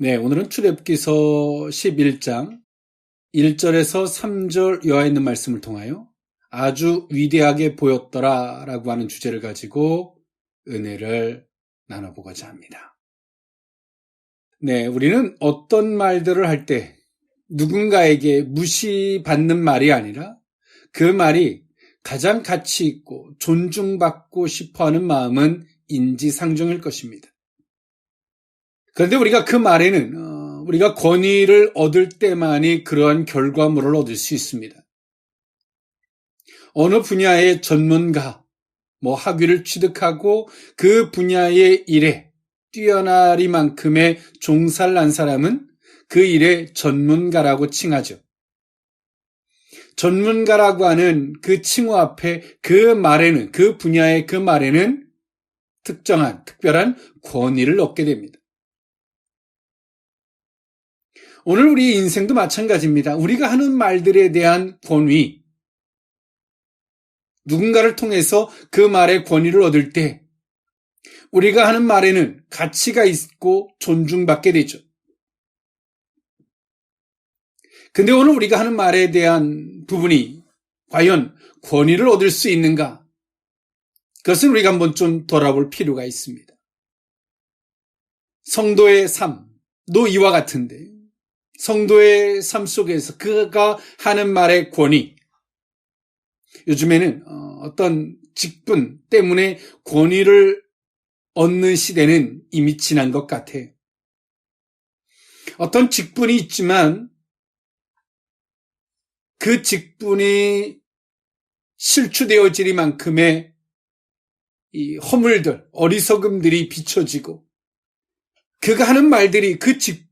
네, 오늘은 출애굽기서 11장 1절에서 3절 이하에 있는 말씀을 통하여 아주 위대하게 보였더라 라고 하는 주제를 가지고 은혜를 나눠보고자 합니다. 네, 우리는 어떤 말들을 할 때 누군가에게 무시받는 말이 아니라 그 말이 가장 가치 있고 존중받고 싶어하는 마음은 인지상정일 것입니다. 그런데 우리가 그 말에는 우리가 권위를 얻을 때만이 그러한 결과물을 얻을 수 있습니다. 어느 분야의 전문가, 학위를 취득하고 그 분야의 일에 뛰어나리만큼의 종사를 한 사람은 그 일의 전문가라고 칭하죠. 전문가라고 하는 그 칭호 앞에 그 말에는, 그 분야의 그 말에는 특별한 권위를 얻게 됩니다. 오늘 우리 인생도 마찬가지입니다. 우리가 하는 말들에 대한 권위, 누군가를 통해서 그 말의 권위를 얻을 때 우리가 하는 말에는 가치가 있고 존중받게 되죠. 근데 오늘 우리가 하는 말에 대한 부분이 과연 권위를 얻을 수 있는가? 그것은 우리가 한번 좀 돌아볼 필요가 있습니다. 성도의 삶도 이와 같은데 성도의 삶 속에서 그가 하는 말의 권위, 요즘에는 어떤 직분 때문에 권위를 얻는 시대는 이미 지난 것 같아요. 어떤 직분이 있지만 그 직분이 실추되어지리만큼의 이 허물들, 어리석음들이 비춰지고 그가 하는 말들이 그 직분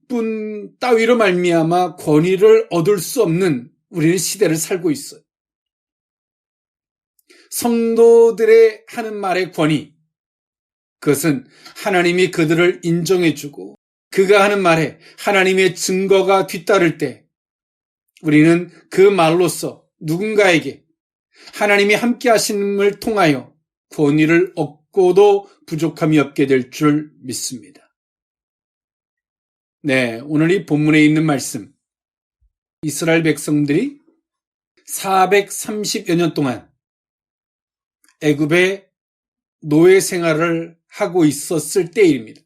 따위로 말미암아 권위를 얻을 수 없는 우리는 시대를 살고 있어요. 성도들의 하는 말의 권위, 그것은 하나님이 그들을 인정해주고 그가 하는 말에 하나님의 증거가 뒤따를 때 우리는 그 말로써 누군가에게 하나님이 함께 하심을 통하여 권위를 얻고도 부족함이 없게 될 줄 믿습니다. 네, 오늘 이 본문에 있는 말씀, 이스라엘 백성들이 430여 년 동안 애굽의 노예 생활을 하고 있었을 때입니다.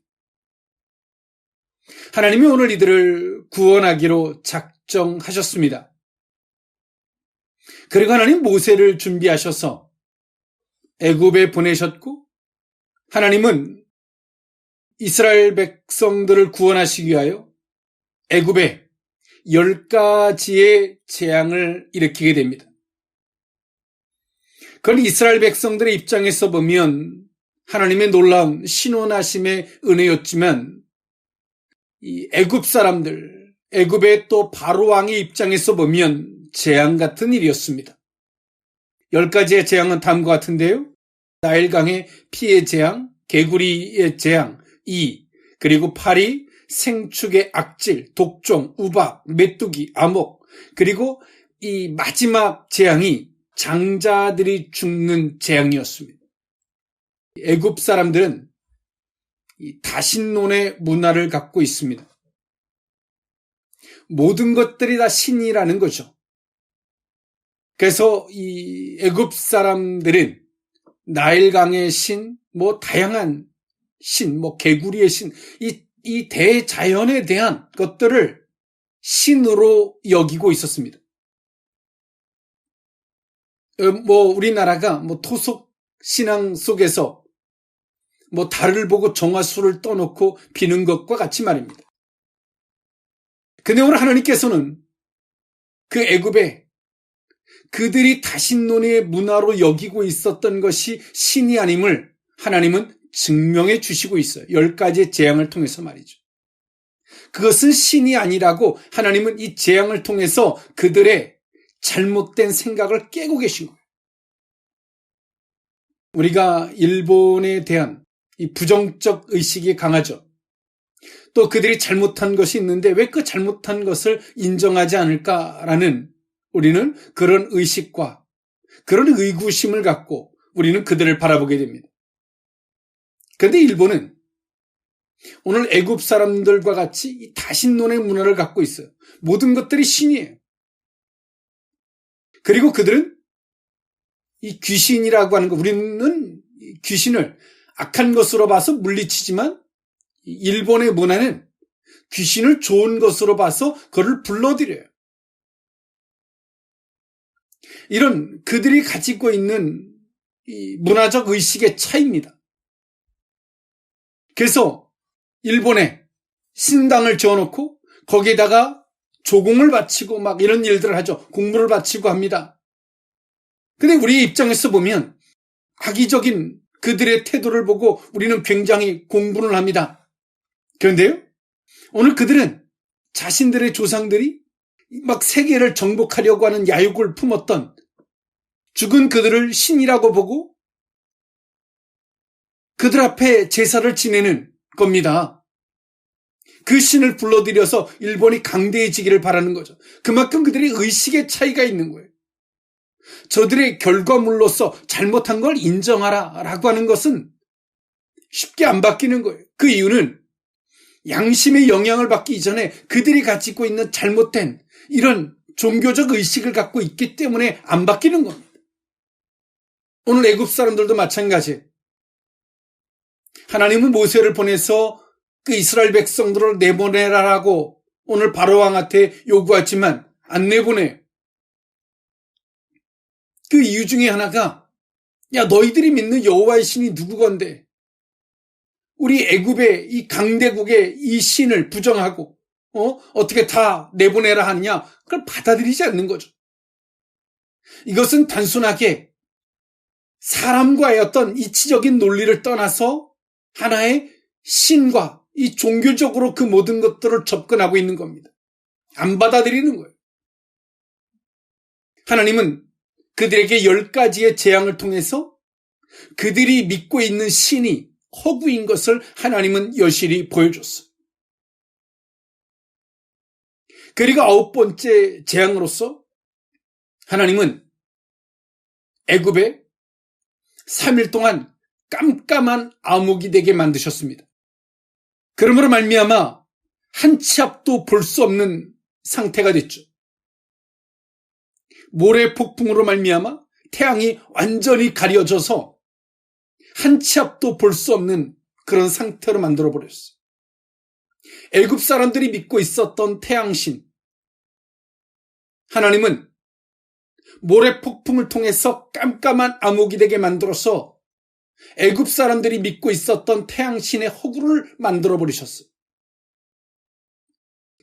하나님이 오늘 이들을 구원하기로 작정하셨습니다. 그리고 하나님 모세를 준비하셔서 애굽에 보내셨고 하나님은 이스라엘 백성들을 구원하시기 위하여 애굽에 10가지의 재앙을 일으키게 됩니다. 그건 이스라엘 백성들의 입장에서 보면 하나님의 놀라운 신원하심의 은혜였지만 이 애굽 사람들, 애굽의 또 바로 왕의 입장에서 보면 재앙 같은 일이었습니다. 10가지의 재앙은 다음과 같은데요. 나일강의 피의 재앙, 개구리의 재앙, 그리고 파리, 생축의 악질, 독종, 우박, 메뚜기, 암흑, 그리고 이 마지막 재앙이 장자들이 죽는 재앙이었습니다. 애굽 사람들은 이 다신론의 문화를 갖고 있습니다. 모든 것들이 다 신이라는 거죠. 그래서 이 애굽 사람들은 나일강의 신, 다양한 신, 개구리의 신, 이 대자연에 대한 것들을 신으로 여기고 있었습니다. 우리나라가 토속 신앙 속에서 달을 보고 정화수를 떠놓고 비는 것과 같이 말입니다. 근데 오늘 하나님께서는 그 애굽에 그들이 다신론의 문화로 여기고 있었던 것이 신이 아님을 하나님은 증명해 주시고 있어요. 10가지의 재앙을 통해서 말이죠. 그것은 신이 아니라고 하나님은 이 재앙을 통해서 그들의 잘못된 생각을 깨고 계신 거예요. 우리가 일본에 대한 이 부정적 의식이 강하죠. 또 그들이 잘못한 것이 있는데 왜 그 잘못한 것을 인정하지 않을까라는 우리는 그런 의식과 그런 의구심을 갖고 우리는 그들을 바라보게 됩니다. 그런데 일본은 오늘 애굽 사람들과 같이 이 다신론의 문화를 갖고 있어요. 모든 것들이 신이에요. 그리고 그들은 이 귀신이라고 하는 거, 우리는 귀신을 악한 것으로 봐서 물리치지만 일본의 문화는 귀신을 좋은 것으로 봐서 그를 불러들여요. 이런 그들이 가지고 있는 이 문화적 의식의 차이입니다. 그래서 일본에 신당을 지어놓고 거기에다가 조공을 바치고 막 이런 일들을 하죠. 공물을 바치고 합니다. 근데 우리 입장에서 보면 악의적인 그들의 태도를 보고 우리는 굉장히 공분을 합니다. 그런데요, 오늘 그들은 자신들의 조상들이 막 세계를 정복하려고 하는 야욕을 품었던 죽은 그들을 신이라고 보고 그들 앞에 제사를 지내는 겁니다. 그 신을 불러들여서 일본이 강대해지기를 바라는 거죠. 그만큼 그들의 의식의 차이가 있는 거예요. 저들의 결과물로서 잘못한 걸 인정하라 라고 하는 것은 쉽게 안 바뀌는 거예요. 그 이유는 양심의 영향을 받기 이전에 그들이 가지고 있는 잘못된 이런 종교적 의식을 갖고 있기 때문에 안 바뀌는 겁니다. 오늘 애굽 사람들도 마찬가지예요. 하나님은 모세를 보내서 그 이스라엘 백성들을 내보내라라고 오늘 바로왕한테 요구하지만 안 내보내요. 그 이유 중에 하나가, 야, 너희들이 믿는 여호와의 신이 누구건데 우리 애굽의 이 강대국의 이 신을 부정하고 어떻게 다 내보내라 하느냐, 그걸 받아들이지 않는 거죠. 이것은 단순하게 사람과의 어떤 이치적인 논리를 떠나서 하나의 신과 이 종교적으로 그 모든 것들을 접근하고 있는 겁니다. 안 받아들이는 거예요. 하나님은 그들에게 10가지의 재앙을 통해서 그들이 믿고 있는 신이 허구인 것을 하나님은 여실히 보여줬어요. 그리고 9번째 재앙으로서 하나님은 애굽에 3일 동안 깜깜한 암흑이 되게 만드셨습니다. 그러므로 말미암아 한 치 앞도 볼 수 없는 상태가 됐죠. 모래 폭풍으로 말미암아 태양이 완전히 가려져서 한 치 앞도 볼 수 없는 그런 상태로 만들어버렸어요. 애굽 사람들이 믿고 있었던 태양신, 하나님은 모래 폭풍을 통해서 깜깜한 암흑이 되게 만들어서 애굽 사람들이 믿고 있었던 태양신의 허구를 만들어버리셨어요.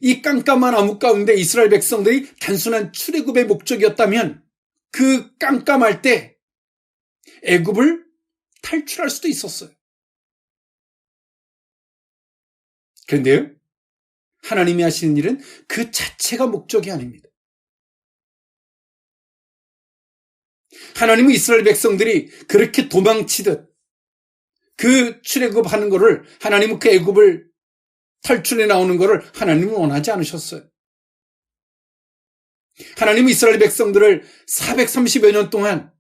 이 깜깜한 암흑 가운데 이스라엘 백성들이 단순한 출애굽의 목적이었다면 그 깜깜할 때 애굽을 탈출할 수도 있었어요. 그런데요, 하나님이 하시는 일은 그 자체가 목적이 아닙니다. 하나님은 이스라엘 백성들이 그렇게 도망치듯 그 출애굽하는 거를, 하나님은 그 애굽을 탈출해 나오는 거를 하나님은 원하지 않으셨어요. 하나님은 이스라엘 백성들을 430여 년 동안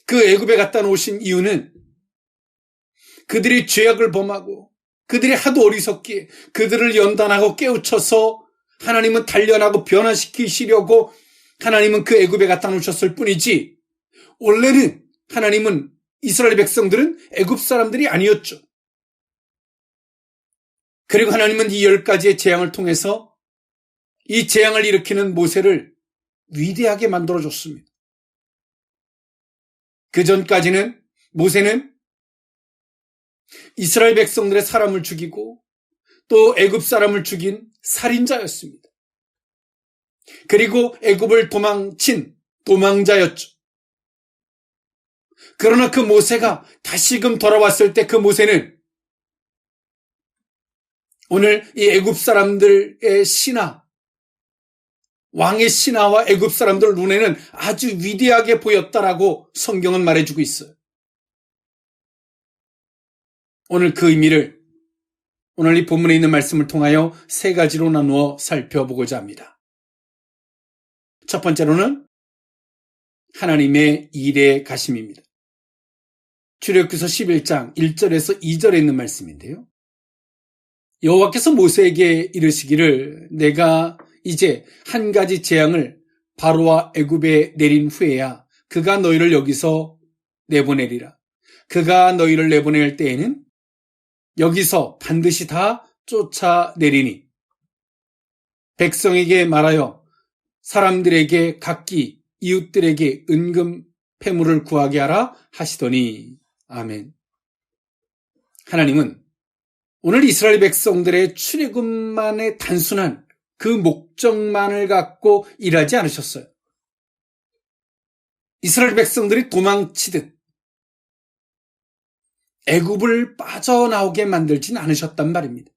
그 애굽에 갖다 놓으신 이유는 그들이 죄악을 범하고 그들이 하도 어리석기에 그들을 연단하고 깨우쳐서 하나님은 단련하고 변화시키시려고 하나님은 그 애굽에 갖다 놓으셨을 뿐이지, 원래는 하나님은 이스라엘 백성들은 애굽 사람들이 아니었죠. 그리고 하나님은 이 10가지의 재앙을 통해서 이 재앙을 일으키는 모세를 위대하게 만들어줬습니다. 그 전까지는 모세는 이스라엘 백성들의 사람을 죽이고 또 애굽 사람을 죽인 살인자였습니다. 그리고 애굽을 도망친 도망자였죠. 그러나 그 모세가 다시금 돌아왔을 때 그 모세는 오늘 이 애굽 사람들의 신화, 왕의 신화와 애굽 사람들 눈에는 아주 위대하게 보였다라고 성경은 말해주고 있어요. 오늘 그 의미를 오늘 이 본문에 있는 말씀을 통하여 3가지로 나누어 살펴보고자 합니다. 첫 번째로는 하나님의 일에 가심입니다. 출애굽기서 11장 1절에서 2절에 있는 말씀인데요. 여호와께서 모세에게 이르시기를 내가 이제 한 가지 재앙을 바로와 애굽에 내린 후에야 그가 너희를 여기서 내보내리라. 그가 너희를 내보낼 때에는 여기서 반드시 다 쫓아내리니 백성에게 말하여 사람들에게 각기 이웃들에게 은금 패물을 구하게 하라 하시더니 아멘. 하나님은 오늘 이스라엘 백성들의 출애굽만의 단순한 그 목적만을 갖고 일하지 않으셨어요. 이스라엘 백성들이 도망치듯 애굽을 빠져나오게 만들진 않으셨단 말입니다.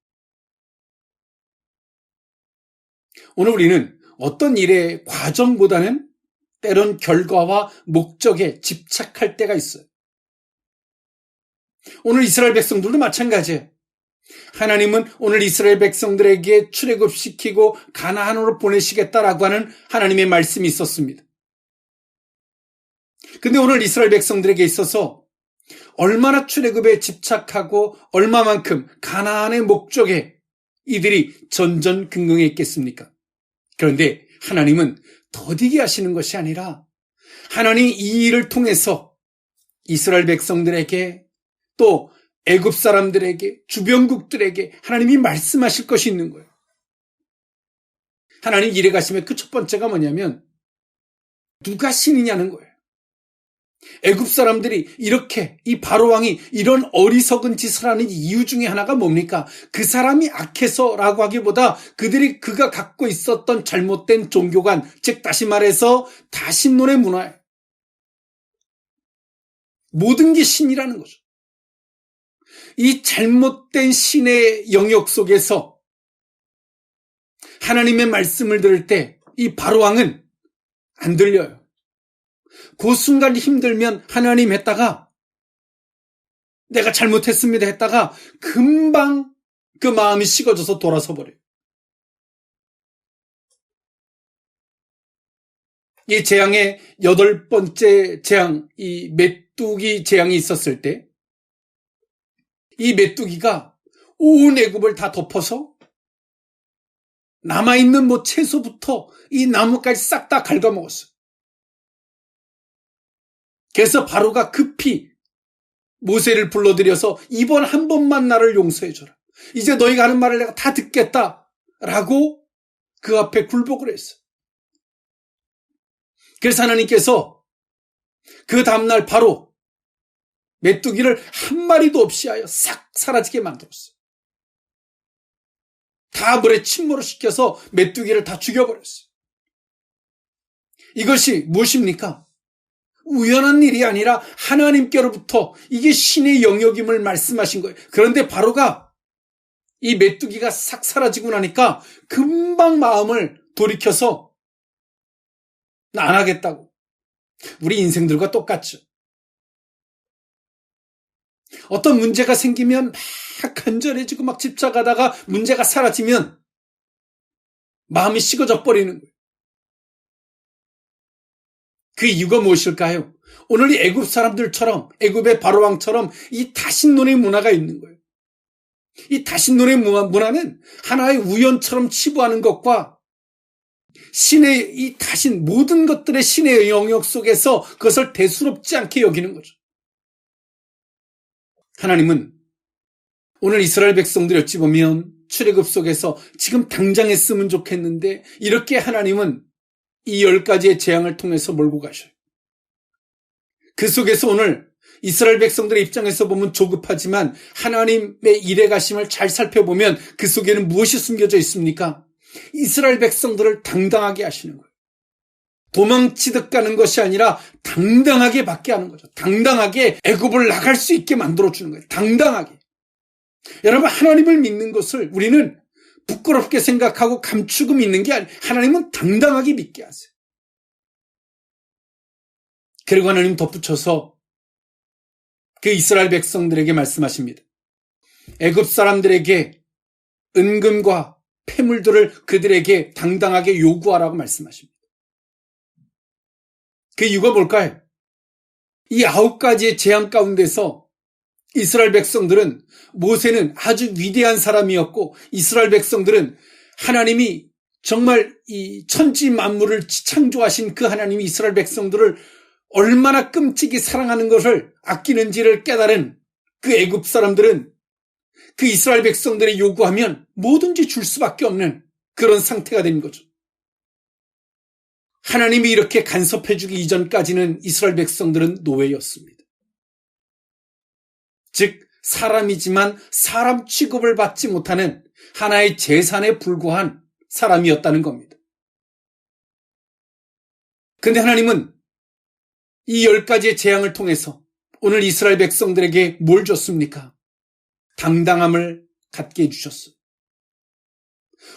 오늘 우리는 어떤 일의 과정보다는 때론 결과와 목적에 집착할 때가 있어요. 오늘 이스라엘 백성들도 마찬가지예요. 하나님은 오늘 이스라엘 백성들에게 출애굽시키고 가나안으로 보내시겠다라고 하는 하나님의 말씀이 있었습니다. 근데 오늘 이스라엘 백성들에게 있어서 얼마나 출애굽에 집착하고 얼마만큼 가나안의 목적에 이들이 전전긍긍했겠습니까? 그런데 하나님은 더디게 하시는 것이 아니라 하나님 이 일을 통해서 이스라엘 백성들에게 또 애굽 사람들에게 주변국들에게 하나님이 말씀하실 것이 있는 거예요. 하나님 일에 가시면 그 첫 번째가 뭐냐면 누가 신이냐는 거예요. 애굽 사람들이 이렇게 이 바로 왕이 이런 어리석은 짓을 하는 이유 중에 하나가 뭡니까? 그 사람이 악해서라고 하기보다 그가 갖고 있었던 잘못된 종교관, 즉 다시 말해서 다신론의 문화예요. 모든 게 신이라는 거죠. 이 잘못된 신의 영역 속에서 하나님의 말씀을 들을 때 이 바로 왕은 안 들려요. 그 순간 힘들면 하나님 했다가 내가 잘못했습니다 했다가 금방 그 마음이 식어져서 돌아서 버려요. 이 재앙의 8번째 재앙, 이 메뚜기 재앙이 있었을 때 이 메뚜기가 온 애굽을 다 덮어서 남아있는 채소부터 이 나무까지 싹 다 갉아먹었어요. 그래서 바로가 급히 모세를 불러들여서 이번 한 번만 나를 용서해줘라. 이제 너희가 하는 말을 내가 다 듣겠다라고 그 앞에 굴복을 했어요. 그래서 하나님께서 그 다음날 바로 메뚜기를 한 마리도 없이 하여 싹 사라지게 만들었어요. 다 물에 침몰을 시켜서 메뚜기를 다 죽여버렸어요. 이것이 무엇입니까? 우연한 일이 아니라 하나님께로부터 이게 신의 영역임을 말씀하신 거예요. 그런데 바로가 이 메뚜기가 싹 사라지고 나니까 금방 마음을 돌이켜서 나 안 하겠다고. 우리 인생들과 똑같죠. 어떤 문제가 생기면 막 간절해지고 막 집착하다가 문제가 사라지면 마음이 식어져 버리는 거예요. 그 이유가 무엇일까요? 오늘 이 애굽 사람들처럼 애굽의 바로왕처럼 이 다신론의 문화가 있는 거예요. 이 다신론의 문화는 하나의 우연처럼 치부하는 것과 신의 이 다신 모든 것들의 신의 영역 속에서 그것을 대수롭지 않게 여기는 거죠. 하나님은 오늘 이스라엘 백성들이 어찌 보면 출애굽 속에서 지금 당장 했으면 좋겠는데 이렇게 하나님은 이 10가지의 재앙을 통해서 몰고 가셔요. 그 속에서 오늘 이스라엘 백성들의 입장에서 보면 조급하지만 하나님의 일에 가심을 잘 살펴보면 그 속에는 무엇이 숨겨져 있습니까? 이스라엘 백성들을 당당하게 하시는 거예요. 도망치듯 가는 것이 아니라 당당하게 받게 하는 거죠. 당당하게 애굽을 나갈 수 있게 만들어주는 거예요. 당당하게. 여러분, 하나님을 믿는 것을 우리는 부끄럽게 생각하고 감추고 믿는 게 아니에요. 하나님은 당당하게 믿게 하세요. 그리고 하나님 덧붙여서 그 이스라엘 백성들에게 말씀하십니다. 애굽 사람들에게 은금과 폐물들을 그들에게 당당하게 요구하라고 말씀하십니다. 그 이유가 뭘까요? 이 9가지의 재앙 가운데서 이스라엘 백성들은, 모세는 아주 위대한 사람이었고 이스라엘 백성들은 하나님이 정말 이 천지 만물을 창조하신 그 하나님이 이스라엘 백성들을 얼마나 끔찍이 사랑하는 것을 아끼는지를 깨달은 그 애굽 사람들은 그 이스라엘 백성들이 요구하면 뭐든지 줄 수밖에 없는 그런 상태가 된 거죠. 하나님이 이렇게 간섭해주기 이전까지는 이스라엘 백성들은 노예였습니다. 즉 사람이지만 사람 취급을 받지 못하는 하나의 재산에 불과한 사람이었다는 겁니다. 그런데 하나님은 이 10가지의 재앙을 통해서 오늘 이스라엘 백성들에게 뭘 줬습니까? 당당함을 갖게 해주셨어요.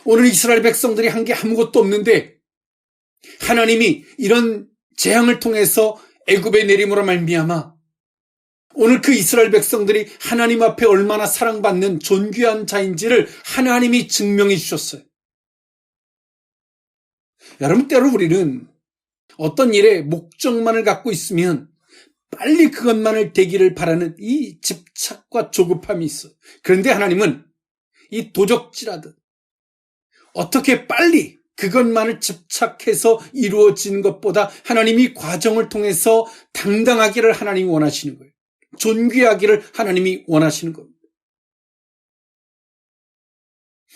오늘 이스라엘 백성들이 한 게 아무것도 없는데 하나님이 이런 재앙을 통해서 애굽에 내림으로 말미암아 오늘 그 이스라엘 백성들이 하나님 앞에 얼마나 사랑받는 존귀한 자인지를 하나님이 증명해 주셨어요. 여러분, 때로 우리는 어떤 일에 목적만을 갖고 있으면 빨리 그것만을 되기를 바라는 이 집착과 조급함이 있어요. 그런데 하나님은 이 도적질하듯 어떻게 빨리 그것만을 집착해서 이루어지는 것보다 하나님이 과정을 통해서 당당하기를 하나님이 원하시는 거예요. 존귀하기를 하나님이 원하시는 겁니다.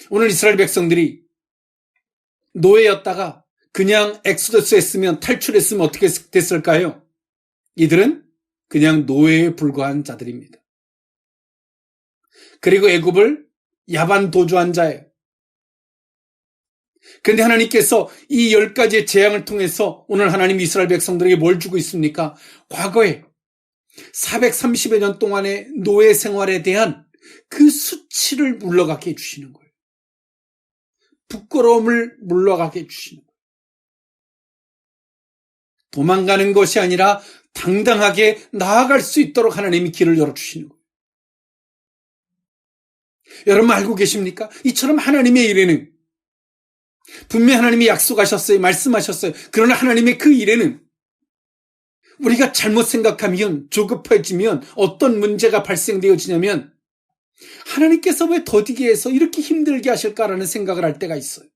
오늘 이스라엘 백성들이 노예였다가 그냥 엑소더스 했으면, 탈출했으면 어떻게 됐을까요? 이들은 그냥 노예에 불과한 자들입니다. 그리고 애굽을 야반 도주한 자예요. 그런데 하나님께서 이 10가지의 재앙을 통해서 오늘 하나님 이스라엘 백성들에게 뭘 주고 있습니까? 과거에 430여 년 동안의 노예 생활에 대한 그 수치를 물러가게 해주시는 거예요. 부끄러움을 물러가게 해주시는 거예요. 도망가는 것이 아니라 당당하게 나아갈 수 있도록 하나님이 길을 열어주시는 거예요. 여러분 알고 계십니까? 이처럼 하나님의 일에는 분명히 하나님이 약속하셨어요. 말씀하셨어요. 그러나 하나님의 그 일에는 우리가 잘못 생각하면, 조급해지면 어떤 문제가 발생되어지냐면 하나님께서 왜 더디게 해서 이렇게 힘들게 하실까라는 생각을 할 때가 있어요.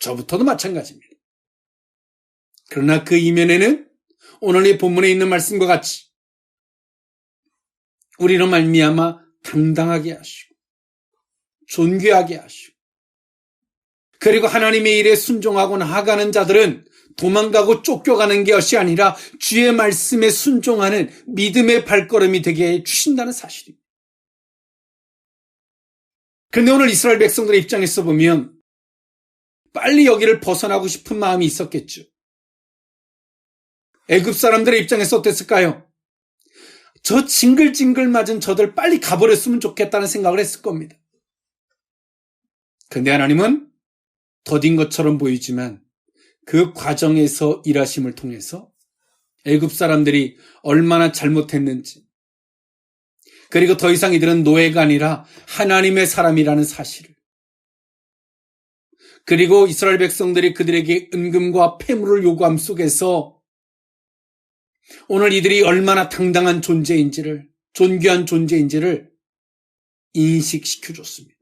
저부터도 마찬가지입니다. 그러나 그 이면에는 오늘의 본문에 있는 말씀과 같이 우리로 말미암아 당당하게 하시고 존귀하게 하시고, 그리고 하나님의 일에 순종하고 나아가는 자들은 도망가고 쫓겨가는 것이 아니라 주의 말씀에 순종하는 믿음의 발걸음이 되게 해주신다는 사실입니다. 그런데 오늘 이스라엘 백성들의 입장에서 보면 빨리 여기를 벗어나고 싶은 마음이 있었겠죠. 애굽 사람들의 입장에서 어땠을까요? 저 징글징글 맞은 저들 빨리 가버렸으면 좋겠다는 생각을 했을 겁니다. 그런데 하나님은 더딘 것처럼 보이지만 그 과정에서 일하심을 통해서 애굽 사람들이 얼마나 잘못했는지, 그리고 더 이상 이들은 노예가 아니라 하나님의 사람이라는 사실을, 그리고 이스라엘 백성들이 그들에게 은금과 폐물을 요구함 속에서 오늘 이들이 얼마나 당당한 존재인지를, 존귀한 존재인지를 인식시켜줬습니다.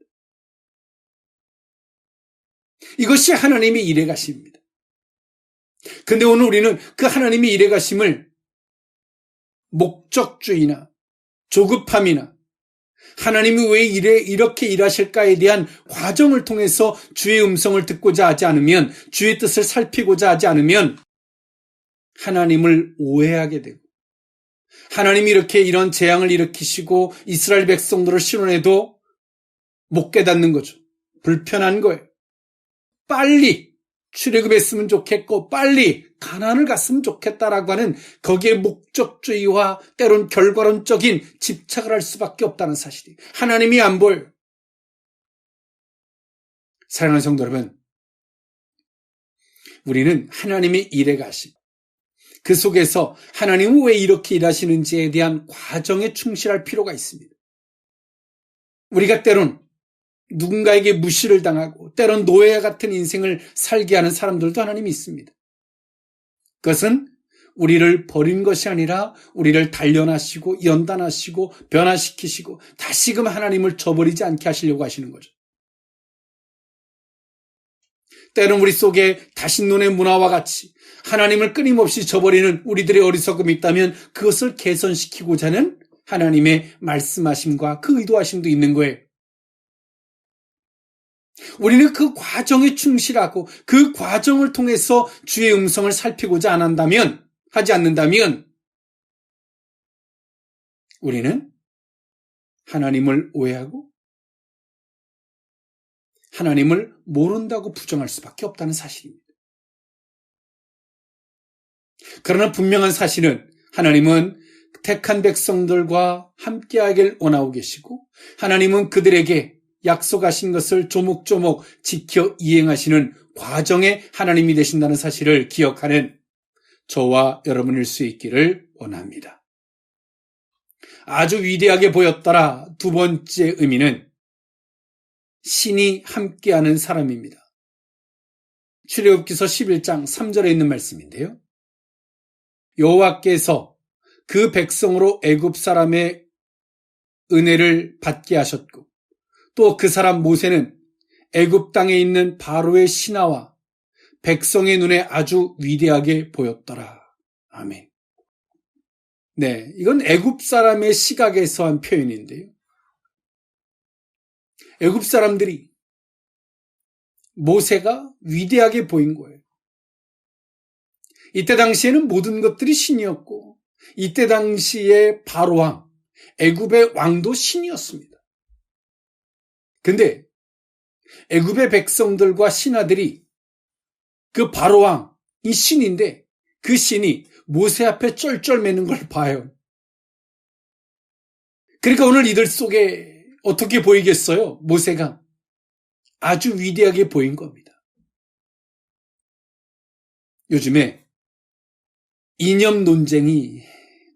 이것이 하나님의 일해 가심입니다. 그런데 오늘 우리는 그 하나님의 일해 가심을 목적주의나 조급함이나 하나님이 왜 이렇게 일하실까에 대한 과정을 통해서 주의 음성을 듣고자 하지 않으면, 주의 뜻을 살피고자 하지 않으면 하나님을 오해하게 되고, 하나님이 이렇게 이런 재앙을 일으키시고 이스라엘 백성들을 신원해도 못 깨닫는 거죠. 불편한 거예요. 빨리 출애굽했으면 좋겠고 빨리 가나안을 갔으면 좋겠다라고 하는 거기에 목적주의와 때론 결과론적인 집착을 할 수밖에 없다는 사실이, 하나님이 안 보여요. 사랑하는 성도 여러분, 우리는 하나님의 일에 가심, 그 속에서 하나님은 왜 이렇게 일하시는지에 대한 과정에 충실할 필요가 있습니다. 우리가 때론 누군가에게 무시를 당하고 때론 노예 같은 인생을 살게 하는 사람들도 하나님이 있습니다. 그것은 우리를 버린 것이 아니라 우리를 단련하시고 연단하시고 변화시키시고 다시금 하나님을 저버리지 않게 하시려고 하시는 거죠. 때론 우리 속에 다신론의 문화와 같이 하나님을 끊임없이 저버리는 우리들의 어리석음이 있다면 그것을 개선시키고자 하는 하나님의 말씀하심과 그 의도하심도 있는 거예요. 우리는 그 과정에 충실하고 그 과정을 통해서 주의 음성을 살피고자 하지 않는다면 우리는 하나님을 오해하고 하나님을 모른다고 부정할 수밖에 없다는 사실입니다. 그러나 분명한 사실은 하나님은 택한 백성들과 함께하길 원하고 계시고 하나님은 그들에게 약속하신 것을 조목조목 지켜 이행하시는 과정의 하나님이 되신다는 사실을 기억하는 저와 여러분일 수 있기를 원합니다. 아주 위대하게 보였더라. 두 번째 의미는 신이 함께하는 사람입니다. 출애굽기서 11장 3절에 있는 말씀인데요. 여호와께서 그 백성으로 애굽 사람의 은혜를 받게 하셨고 또 그 사람 모세는 애굽 땅에 있는 바로의 신하와 백성의 눈에 아주 위대하게 보였더라. 아멘. 네, 이건 애굽 사람의 시각에서 한 표현인데요. 애굽 사람들이 모세가 위대하게 보인 거예요. 이때 당시에는 모든 것들이 신이었고 이때 당시에 바로왕, 애굽의 왕도 신이었습니다. 근데 애굽의 백성들과 신하들이 그 바로왕, 이 신인데 그 신이 모세 앞에 쩔쩔매는 걸 봐요. 그러니까 오늘 이들 속에 어떻게 보이겠어요? 모세가 아주 위대하게 보인 겁니다. 요즘에 이념 논쟁이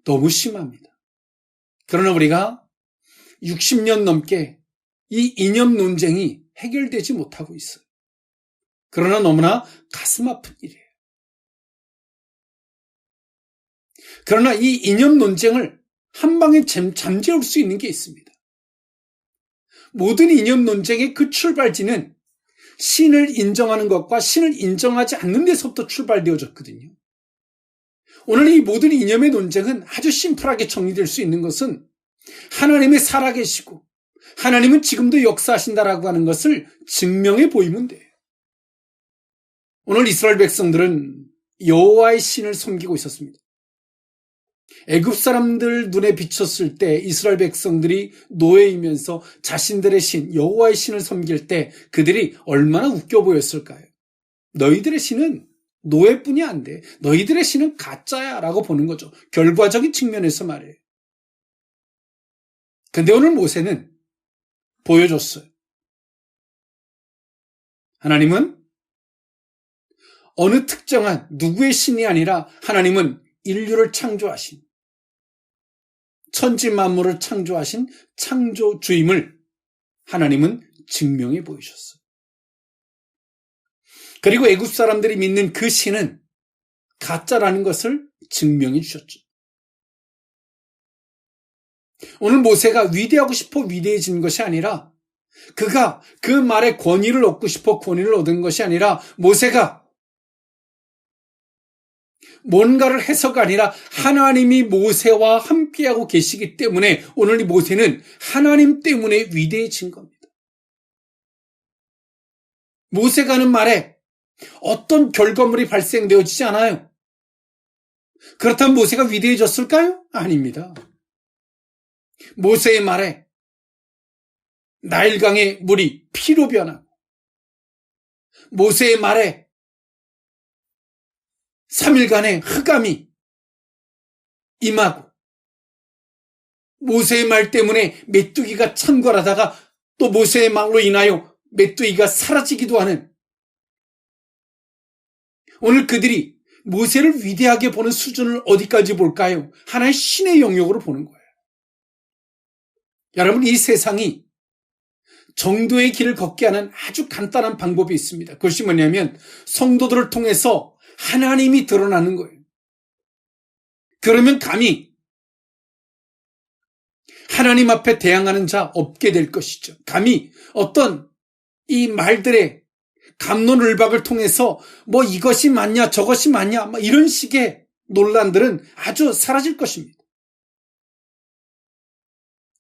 너무 심합니다. 그러나 우리가 60년 넘게 이 이념 논쟁이 해결되지 못하고 있어요. 그러나 너무나 가슴 아픈 일이에요. 그러나 이 이념 논쟁을 한 방에 잠재울 수 있는 게 있습니다. 모든 이념 논쟁의 그 출발지는 신을 인정하는 것과 신을 인정하지 않는 데서부터 출발되어졌거든요. 오늘 이 모든 이념의 논쟁은 아주 심플하게 정리될 수 있는 것은 하나님의 살아계시고 하나님은 지금도 역사하신다라고 하는 것을 증명해 보이면 돼요. 오늘 이스라엘 백성들은 여호와의 신을 섬기고 있었습니다. 애굽 사람들 눈에 비쳤을 때 이스라엘 백성들이 노예이면서 자신들의 신, 여호와의 신을 섬길 때 그들이 얼마나 웃겨 보였을까요? 너희들의 신은 노예뿐이 안 돼. 너희들의 신은 가짜야 라고 보는 거죠. 결과적인 측면에서 말해요. 근데 오늘 모세는 보여줬어요. 하나님은 어느 특정한 누구의 신이 아니라 하나님은 인류를 창조하신 천지 만물을 창조하신 창조주임을 하나님은 증명해 보이셨어요. 그리고 애굽 사람들이 믿는 그 신은 가짜라는 것을 증명해 주셨죠. 오늘 모세가 위대하고 싶어 위대해진 것이 아니라 그가 그 말에 권위를 얻고 싶어 권위를 얻은 것이 아니라 모세가 뭔가를 해서가 아니라 하나님이 모세와 함께하고 계시기 때문에 오늘 이 모세는 하나님 때문에 위대해진 겁니다. 모세가 하는 말에 어떤 결과물이 발생되어지지 않아요. 그렇다면 모세가 위대해졌을까요? 아닙니다. 모세의 말에 나일강의 물이 피로 변하고 모세의 말에 3일간의 흑암이 임하고 모세의 말 때문에 메뚜기가 창궐하다가 또 모세의 말로 인하여 메뚜기가 사라지기도 하는 오늘 그들이 모세를 위대하게 보는 수준을 어디까지 볼까요? 하나의 신의 영역으로 보는 거예요. 여러분, 이 세상이 정도의 길을 걷게 하는 아주 간단한 방법이 있습니다. 그것이 뭐냐면 성도들을 통해서 하나님이 드러나는 거예요. 그러면 감히 하나님 앞에 대항하는 자 없게 될 것이죠. 감히 어떤 이 말들의 갑론을박을 통해서 뭐 이것이 맞냐 저것이 맞냐 막 이런 식의 논란들은 아주 사라질 것입니다.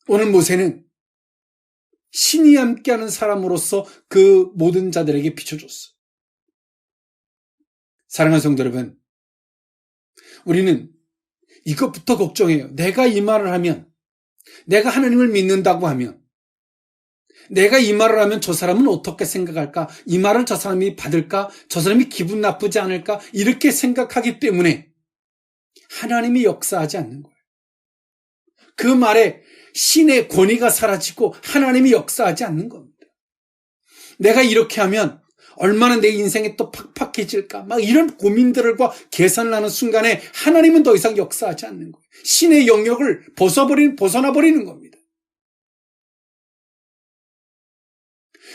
오늘 모세는 신이 함께하는 사람으로서 그 모든 자들에게 비춰줬어요. 사랑하는 성도 여러분, 우리는 이것부터 걱정해요. 내가 이 말을 하면, 내가 하나님을 믿는다고 하면, 내가 이 말을 하면 저 사람은 어떻게 생각할까? 이 말을 저 사람이 받을까? 저 사람이 기분 나쁘지 않을까? 이렇게 생각하기 때문에 하나님이 역사하지 않는 거예요. 그 말에 신의 권위가 사라지고 하나님이 역사하지 않는 겁니다. 내가 이렇게 하면 얼마나 내 인생이 또 팍팍해질까? 막 이런 고민들과 계산을 하는 순간에 하나님은 더 이상 역사하지 않는 거예요. 신의 영역을 벗어나버리는 겁니다.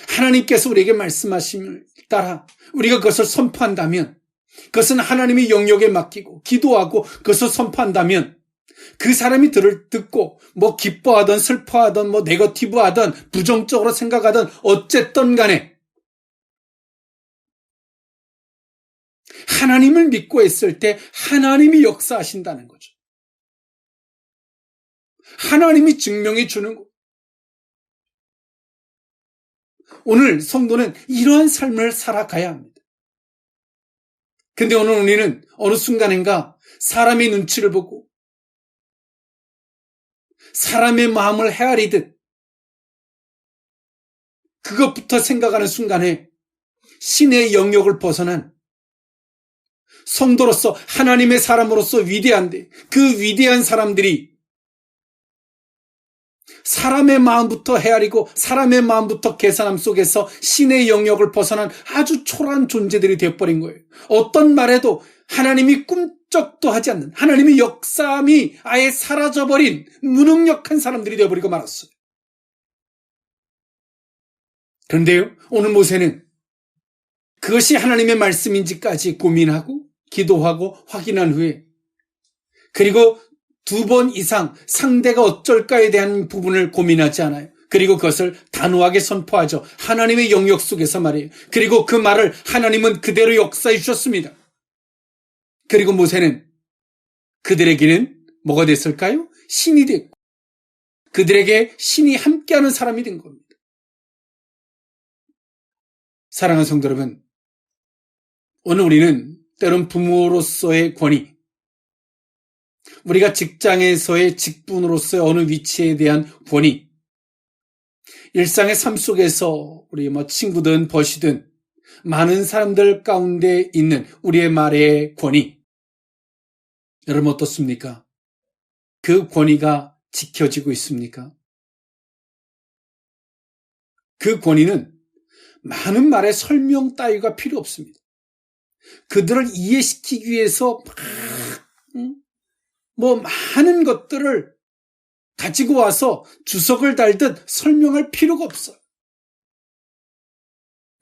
하나님께서 우리에게 말씀하심을 따라 우리가 그것을 선포한다면, 그것은 하나님의 영역에 맡기고 기도하고 그것을 선포한다면 그 사람이 듣고 뭐 기뻐하든 슬퍼하든 뭐 네거티브하든 부정적으로 생각하든 어쨌든 간에 하나님을 믿고 했을 때 하나님이 역사하신다는 거죠. 하나님이 증명해 주는 거. 오늘 성도는 이러한 삶을 살아가야 합니다. 근데 오늘 우리는 어느 순간인가 사람의 눈치를 보고 사람의 마음을 헤아리듯 그것부터 생각하는 순간에 신의 영역을 벗어난 성도로서 하나님의 사람으로서 위대한데, 그 위대한 사람들이 사람의 마음부터 헤아리고 사람의 마음부터 계산함 속에서 신의 영역을 벗어난 아주 초라한 존재들이 되어버린 거예요. 어떤 말에도 하나님이 꿈쩍도 하지 않는, 하나님의 역사함이 아예 사라져버린 무능력한 사람들이 되어버리고 말았어요. 그런데요, 오늘 모세는 그것이 하나님의 말씀인지까지 고민하고 기도하고 확인한 후에, 그리고 2번 이상 상대가 어쩔까에 대한 부분을 고민하지 않아요. 그리고 그것을 단호하게 선포하죠. 하나님의 영역 속에서 말이에요. 그리고 그 말을 하나님은 그대로 역사해 주셨습니다. 그리고 모세는 그들에게는 뭐가 됐을까요? 신이 됐고, 그들에게 신이 함께하는 사람이 된 겁니다. 사랑하는 성도 여러분, 오늘 우리는 때론 부모로서의 권위, 우리가 직장에서의 직분으로서의 어느 위치에 대한 권위, 일상의 삶 속에서 우리 친구든 벗이든 많은 사람들 가운데 있는 우리의 말의 권위, 여러분 어떻습니까? 그 권위가 지켜지고 있습니까? 그 권위는 많은 말의 설명 따위가 필요 없습니다. 그들을 이해시키기 위해서 많은 것들을 가지고 와서 주석을 달듯 설명할 필요가 없어요.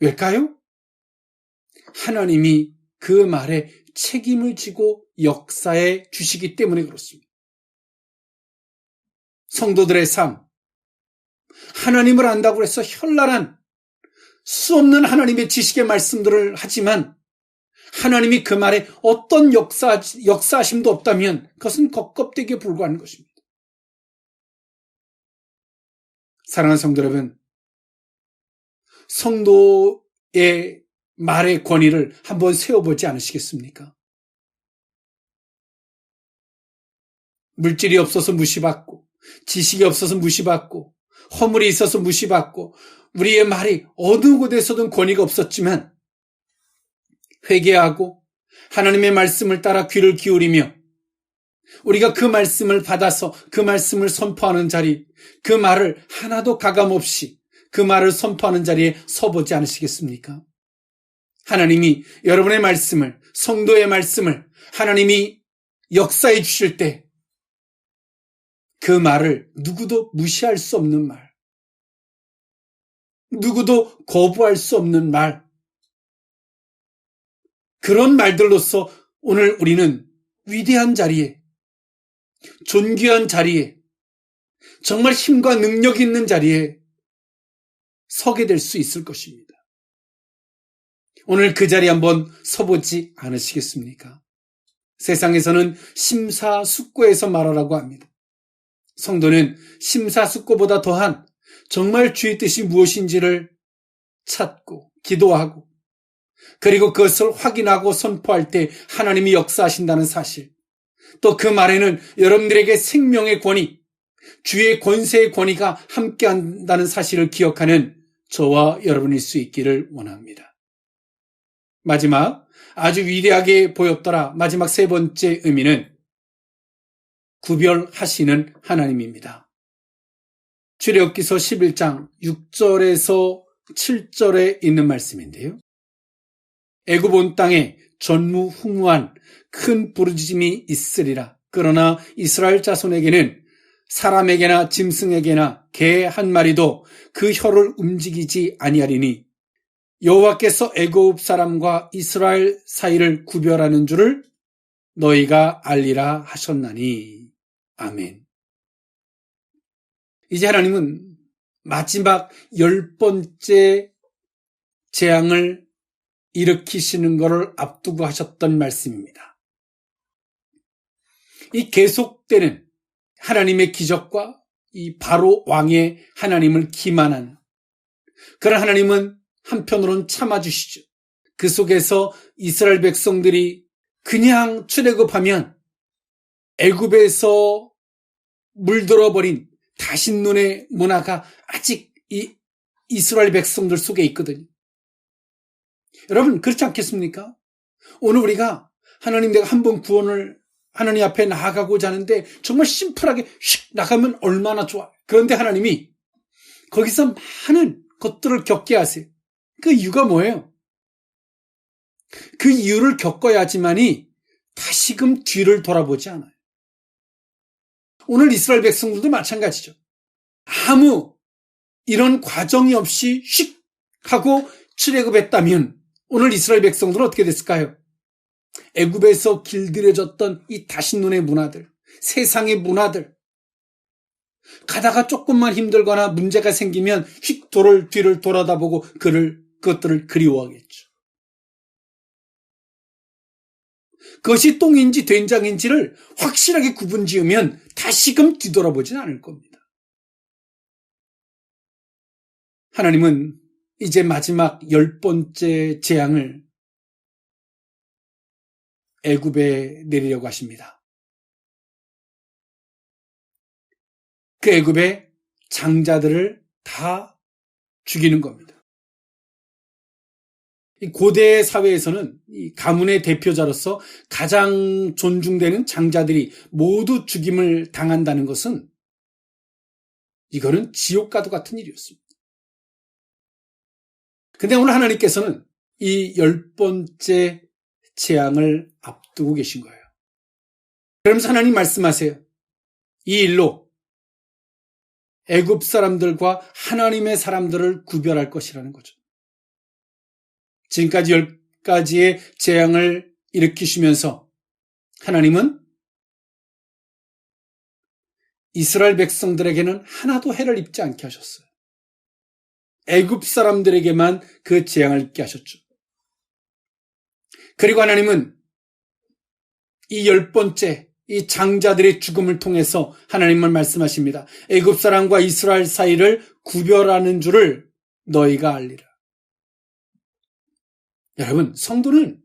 왜일까요? 하나님이 그 말에 책임을 지고 역사해 주시기 때문에 그렇습니다. 성도들의 삶, 하나님을 안다고 해서 현란한 수없는 하나님의 지식의 말씀들을 하지만 하나님이 그 말에 어떤 역사하심도 없다면 그것은 겉껍데기에 불과한 것입니다. 사랑하는 성도 여러분, 성도의 말의 권위를 한번 세워보지 않으시겠습니까? 물질이 없어서 무시받고, 지식이 없어서 무시받고, 허물이 있어서 무시받고, 우리의 말이 어느 곳에서든 권위가 없었지만 회개하고 하나님의 말씀을 따라 귀를 기울이며 우리가 그 말씀을 받아서 그 말씀을 선포하는 자리, 그 말을 하나도 가감없이 그 말을 선포하는 자리에 서보지 않으시겠습니까? 하나님이 여러분의 말씀을, 성도의 말씀을 하나님이 역사해 주실 때 그 말을 누구도 무시할 수 없는 말, 누구도 거부할 수 없는 말, 그런 말들로서 오늘 우리는 위대한 자리에 존귀한 자리에, 정말 힘과 능력 있는 자리에 서게 될 수 있을 것입니다. 오늘 그 자리에 한번 서보지 않으시겠습니까? 세상에서는 심사숙고해서 말하라고 합니다. 성도는 심사숙고보다 더한 정말 주의 뜻이 무엇인지를 찾고 기도하고 그리고 그것을 확인하고 선포할 때 하나님이 역사하신다는 사실, 또 그 말에는 여러분들에게 생명의 권위, 주의 권세의 권위가 함께한다는 사실을 기억하는 저와 여러분일 수 있기를 원합니다. 마지막, 아주 위대하게 보였더라. 마지막 세 번째 의미는 구별하시는 하나님입니다. 출애굽기서 11장 6절에서 7절에 있는 말씀인데요. 애굽 온 땅에 전무후무한 큰 부르짖음이 있으리라. 그러나 이스라엘 자손에게는 사람에게나 짐승에게나 개 한 마리도 그 혀를 움직이지 아니하리니 여호와께서 애굽 사람과 이스라엘 사이를 구별하는 줄을 너희가 알리라 하셨나니. 아멘. 이제 하나님은 마지막 10번째 재앙을 일으키시는 것을 앞두고 하셨던 말씀입니다. 이 계속되는 하나님의 기적과 이 바로 왕의 하나님을 기만한 그런 하나님은 한편으로는 참아주시죠. 그 속에서 이스라엘 백성들이 그냥 출애굽하면 애굽에서 물들어버린 다신눈의 문화가 아직 이 이스라엘 백성들 속에 있거든요. 여러분 그렇지 않겠습니까? 오늘 우리가 하나님 내가 한번 구원을 하나님 앞에 나아가고자 하는데 정말 심플하게 슉 나가면 얼마나 좋아. 그런데 하나님이 거기서 많은 것들을 겪게 하세요. 그 이유가 뭐예요? 그 이유를 겪어야지만이 다시금 뒤를 돌아보지 않아요. 오늘 이스라엘 백성들도 마찬가지죠. 아무 이런 과정이 없이 슉 하고 출애굽했다면 오늘 이스라엘 백성들은 어떻게 됐을까요? 애굽에서 길들여졌던 이 다신눈의 문화들, 세상의 문화들, 가다가 조금만 힘들거나 문제가 생기면 휙 뒤를 돌아다보고 그것들을 그리워하겠죠. 그것이 똥인지 된장인지를 확실하게 구분 지으면 다시금 뒤돌아보진 않을 겁니다. 하나님은 이제 마지막 10번째 재앙을 애굽에 내리려고 하십니다. 그 애굽의 장자들을 다 죽이는 겁니다. 이 고대 사회에서는 이 가문의 대표자로서 가장 존중되는 장자들이 모두 죽임을 당한다는 것은 이거는 지옥과도 같은 일이었습니다. 근데 오늘 하나님께서는 이 10번째 재앙을 앞두고 계신 거예요. 그러면서 하나님 말씀하세요. 이 일로 애굽 사람들과 하나님의 사람들을 구별할 것이라는 거죠. 지금까지 10가지의 재앙을 일으키시면서 하나님은 이스라엘 백성들에게는 하나도 해를 입지 않게 하셨어요. 애굽 사람들에게만 그 재앙을 입게 하셨죠. 그리고 하나님은 이 10번째 이 장자들의 죽음을 통해서 하나님은 말씀하십니다. 애굽 사람과 이스라엘 사이를 구별하는 줄을 너희가 알리라. 여러분, 성도는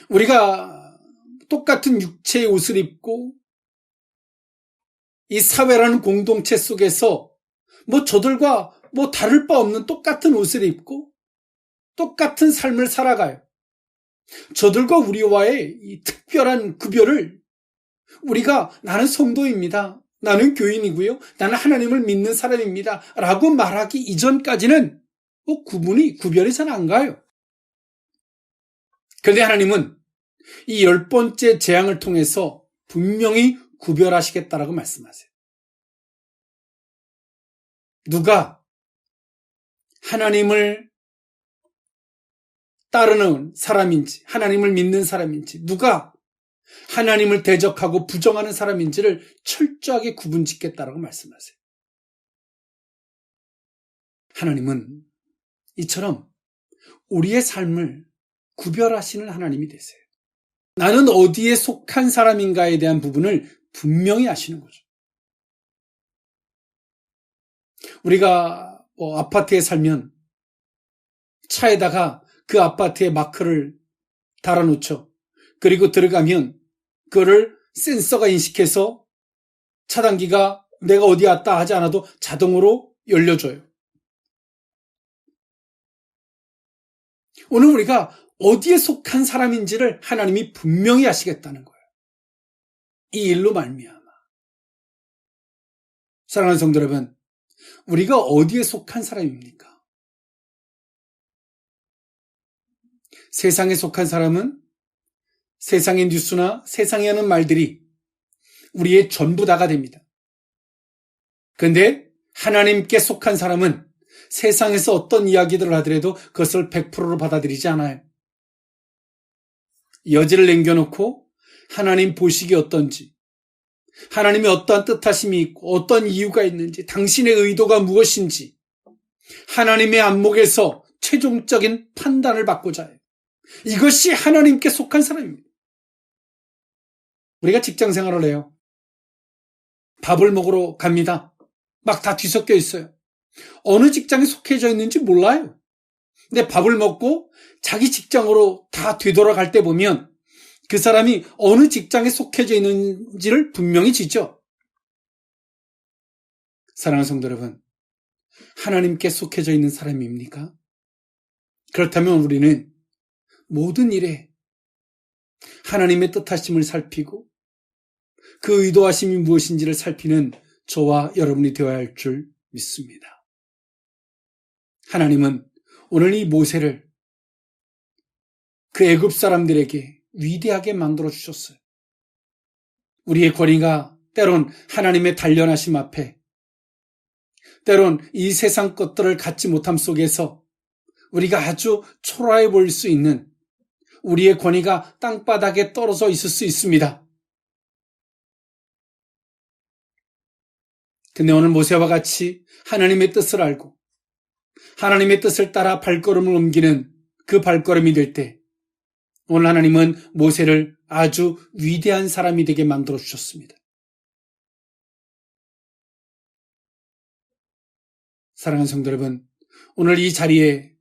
우리가 똑같은 육체의 옷을 입고 이 사회라는 공동체 속에서 저들과 다를 바 없는 똑같은 옷을 입고 똑같은 삶을 살아가요. 저들과 우리와의 이 특별한 구별을 우리가 나는 성도입니다. 나는 교인이고요. 나는 하나님을 믿는 사람입니다. 라고 말하기 이전까지는 구별이 잘 안 가요. 그런데 하나님은 이 10번째 재앙을 통해서 분명히 구별하시겠다라고 말씀하세요. 누가 하나님을 따르는 사람인지, 하나님을 믿는 사람인지, 누가 하나님을 대적하고 부정하는 사람인지를 철저하게 구분짓겠다라고 말씀하세요. 하나님은 이처럼 우리의 삶을 구별하시는 하나님이 되세요. 나는 어디에 속한 사람인가에 대한 부분을 분명히 아시는 거죠. 우리가 아파트에 살면 차에다가 그 아파트의 마크를 달아놓죠. 그리고 들어가면 그거를 센서가 인식해서 차단기가 내가 어디 왔다 하지 않아도 자동으로 열려줘요. 오늘 우리가 어디에 속한 사람인지를 하나님이 분명히 아시겠다는 거예요. 이 일로 말미암아. 사랑하는 성도 여러분, 우리가 어디에 속한 사람입니까? 세상에 속한 사람은 세상의 뉴스나 세상에 하는 말들이 우리의 전부 다가 됩니다. 그런데 하나님께 속한 사람은 세상에서 어떤 이야기들을 하더라도 그것을 100%로 받아들이지 않아요. 여지를 남겨놓고 하나님 보시기 어떤지, 하나님이 어떠한 뜻하심이 있고 어떤 이유가 있는지, 당신의 의도가 무엇인지 하나님의 안목에서 최종적인 판단을 받고자 해요. 이것이 하나님께 속한 사람입니다. 우리가 직장 생활을 해요. 밥을 먹으러 갑니다. 막 다 뒤섞여 있어요. 어느 직장에 속해져 있는지 몰라요. 근데 밥을 먹고 자기 직장으로 다 되돌아갈 때 보면 그 사람이 어느 직장에 속해져 있는지를 분명히 지죠. 사랑하는 성도 여러분, 하나님께 속해져 있는 사람입니까? 그렇다면 우리는 모든 일에 하나님의 뜻하심을 살피고 그 의도하심이 무엇인지를 살피는 저와 여러분이 되어야 할 줄 믿습니다. 하나님은 오늘 이 모세를 그 애굽 사람들에게 위대하게 만들어 주셨어요. 우리의 권위가 때론 하나님의 단련하심 앞에, 때론 이 세상 것들을 갖지 못함 속에서 우리가 아주 초라해 보일 수 있는 우리의 권위가 땅바닥에 떨어져 있을 수 있습니다. 근데 오늘 모세와 같이 하나님의 뜻을 알고 하나님의 뜻을 따라 발걸음을 옮기는 그 발걸음이 될 때 오늘 하나님은 모세를 아주 위대한 사람이 되게 만들어 주셨습니다. 사랑하는 성도 여러분, 오늘 이 자리에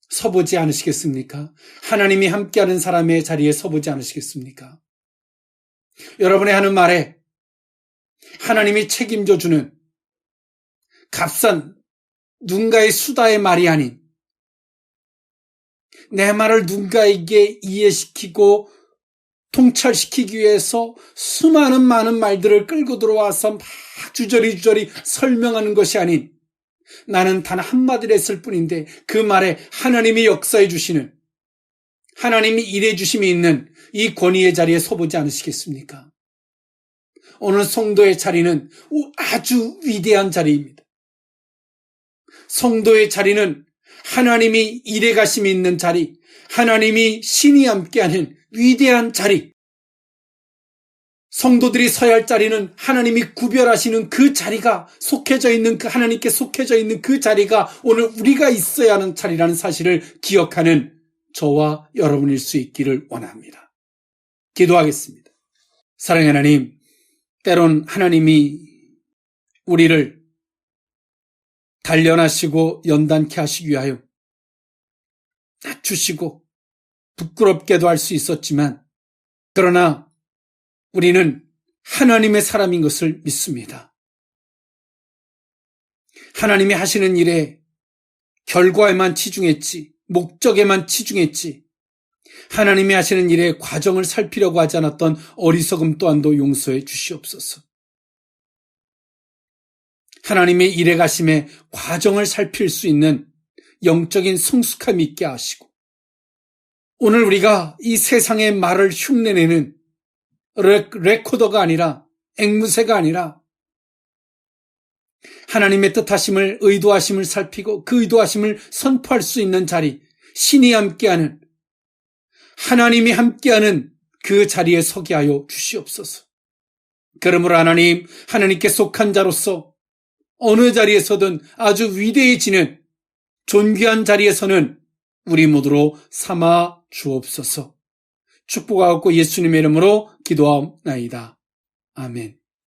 서보지 않으시겠습니까? 하나님이 함께하는 사람의 자리에 서보지 않으시겠습니까? 여러분의 하는 말에 하나님이 책임져 주는 값싼 누군가의 수다의 말이 아닌 내 말을 누군가에게 이해시키고 통찰시키기 위해서 수많은 많은 말들을 끌고 들어와서 막 주저리 설명하는 것이 아닌 나는 단 한마디를 했을 뿐인데 그 말에 하나님이 역사해 주시는, 하나님이 일해 주심이 있는 이 권위의 자리에 서보지 않으시겠습니까? 오늘 성도의 자리는 아주 위대한 자리입니다. 성도의 자리는 하나님이 일해 가심이 있는 자리, 하나님이 신이 함께하는 위대한 자리, 성도들이 서야 할 자리는 하나님이 구별하시는 그 자리가 속해져 있는 그 하나님께 속해져 있는 그 자리가 오늘 우리가 있어야 하는 자리라는 사실을 기억하는 저와 여러분일 수 있기를 원합니다. 기도하겠습니다. 사랑의 하나님, 때론 하나님이 우리를 단련하시고 연단케 하시기 위하여 낮추시고 부끄럽게도 할 수 있었지만 그러나 우리는 하나님의 사람인 것을 믿습니다. 하나님이 하시는 일에 결과에만 치중했지, 목적에만 치중했지, 하나님이 하시는 일에 과정을 살피려고 하지 않았던 어리석음 또한도 용서해 주시옵소서. 하나님의 일에 가심에 과정을 살필 수 있는 영적인 성숙함이 있게 하시고 오늘 우리가 이 세상의 말을 흉내내는 레코더가 아니라 앵무새가 아니라 하나님의 뜻하심을 의도하심을 살피고 그 의도하심을 선포할 수 있는 자리, 신이 함께하는, 하나님이 함께하는 그 자리에 서게 하여 주시옵소서. 그러므로 하나님, 하나님께 속한 자로서 어느 자리에서든 아주 위대해지는 존귀한 자리에서는 우리 모두로 삼아 주옵소서. 축복하옵고 예수님의 이름으로 기도하옵나이다. 아멘.